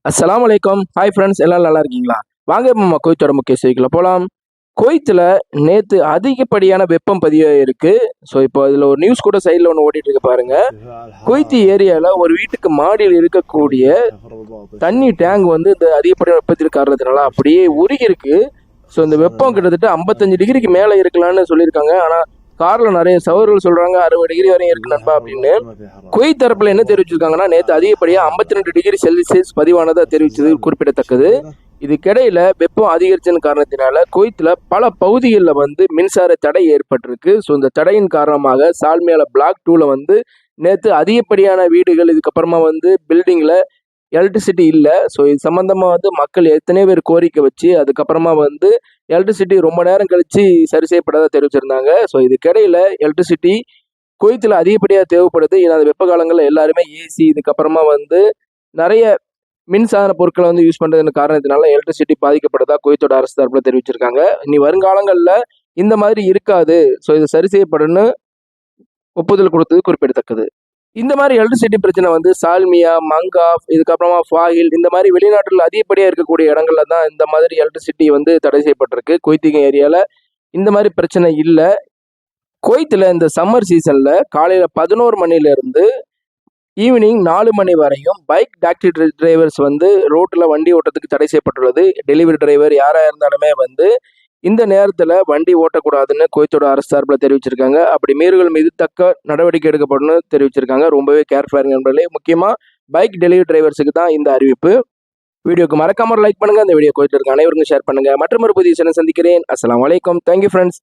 அஸ்ஸலாமு அலைக்கும். Hi friends, எல்லாம் நல்லா இருக்கீங்களா? வாங்க நம்ம குவைத்தோட முக்கிய செய்திக்குள்ள போலாம். குவைத்துல நேத்து அதிகப்படியான வெப்பம் பதிவாயிருக்கு. ஸோ இப்போ இதுல ஒரு நியூஸ் கூட சைடுல ஒண்ணு ஓடிட்டு இருக்கு பாருங்க. குவைத் ஏரியால ஒரு வீட்டுக்கு மாடியில் இருக்கக்கூடிய தண்ணி டேங்க் வந்து இந்த அதிகப்படியான வெப்பத்தின் காரணத்தினால அப்படியே உருகி இருக்கு. ஸோ இந்த வெப்பம் கிட்டத்தட்ட 55 டிகிரிக்கு மேல இருக்கலாம்னு சொல்லியிருக்காங்க. ஆனா கார்ல நிறைய சகோதரர்கள் சொல்றாங்க 60 டிகிரி வரையும் இருக்கு நண்பா அப்படின்னு. குவைத் தரப்புல என்ன தெரிவிச்சிருக்காங்கன்னா, நேற்று அதிகப்படியா 52 டிகிரி செல்சியஸ் பதிவானதா தெரிவிச்சது குறிப்பிடத்தக்கது. இதுக்கிடையில வெப்பம் அதிகரிச்சதன் காரணத்தினால குவைத்துல பல பகுதிகளில் வந்து மின்சார தடை ஏற்பட்டிருக்கு. ஸோ இந்த தடையின் காரணமாக சால்மியால பிளாக் 2ல வந்து நேற்று அதிகப்படியான வீடுகள், இதுக்கப்புறமா வந்து பில்டிங்ல எலக்ட்ரிசிட்டி இல்லை. ஸோ இது சம்மந்தமாக வந்து மக்கள் எத்தனையோ பேர் கோரிக்கை வச்சு அதுக்கப்புறமா வந்து எலக்ட்ரிசிட்டி ரொம்ப நேரம் கழித்து சரி செய்யப்படாத தெரிவிச்சிருந்தாங்க. ஸோ இதுக்கிடையில் எலக்ட்ரிசிட்டி குவைத்தில் அதிகப்படியாக தேவைப்படுது. ஏன்னா அது வெப்ப காலங்களில் எல்லாருமே ஏசி, இதுக்கப்புறமா வந்து நிறைய மின்சார பொருட்களை வந்து யூஸ் பண்ணுறதுன்னு காரணத்தினால எலக்ட்ரிசிட்டி பாதிக்கப்படுதா குவைத்தோட அரசு தரப்பில் தெரிவிச்சிருக்காங்க. இனி வருங்காலங்களில் இந்த மாதிரி இருக்காது. ஸோ இது சரி செய்யப்படும்னு ஒப்புதல் கொடுத்தது குறிப்பிடத்தக்கது. இந்த மாதிரி எலக்ட்ரிசிட்டி பிரச்சனை வந்து சால்மியா, மங்காஃப், இதுக்கப்புறமா ஃபாஹில் இந்த மாதிரி வெளிநாட்டில் அதிகப்படியாக இருக்கக்கூடிய இடங்கள்ல தான் இந்த மாதிரி எலக்ட்ரிசிட்டி வந்து தடை செய்யப்பட்டிருக்கு. குவைத்திங்க ஏரியாவில் இந்த மாதிரி பிரச்சனை இல்லை. குவைத்தில் இந்த சம்மர் சீசனில் காலையில் 11 மணிலேருந்து ஈவினிங் 4 மணி வரையும் பைக் டாக்ஸி டிரைவர்ஸ் வந்து ரோட்டில் வண்டி ஓட்டத்துக்கு தடை செய்யப்பட்டுள்ளது. டெலிவரி டிரைவர் யாராக இருந்தாலுமே வந்து இந்த நேரத்தில் வண்டி ஓட்டக்கூடாதுன்னு குவைத்தோட அரசு சார்பில் தெரிவிச்சிருக்காங்க. அப்படி மீறுகள் மீது தக்க நடவடிக்கை எடுக்கப்படும் தெரிவிச்சிருக்காங்க. ரொம்பவே கேர்ஃபுல்லாக இருங்க நண்பர்களே. முக்கியமாக பைக் டெலிவரி டிரைவர்ஸுக்கு தான் இந்த அறிவிப்பு. வீடியோக்கு மறக்காம லைக் பண்ணுங்க. அந்த வீடியோ குவைத்தில் இருக்க அனைவருக்கும் ஷேர் பண்ணுங்க. மற்றொரு புதிய சேனல் சந்திக்கிறேன். அஸ்ஸலாமு அலைக்கும். Thank you friends.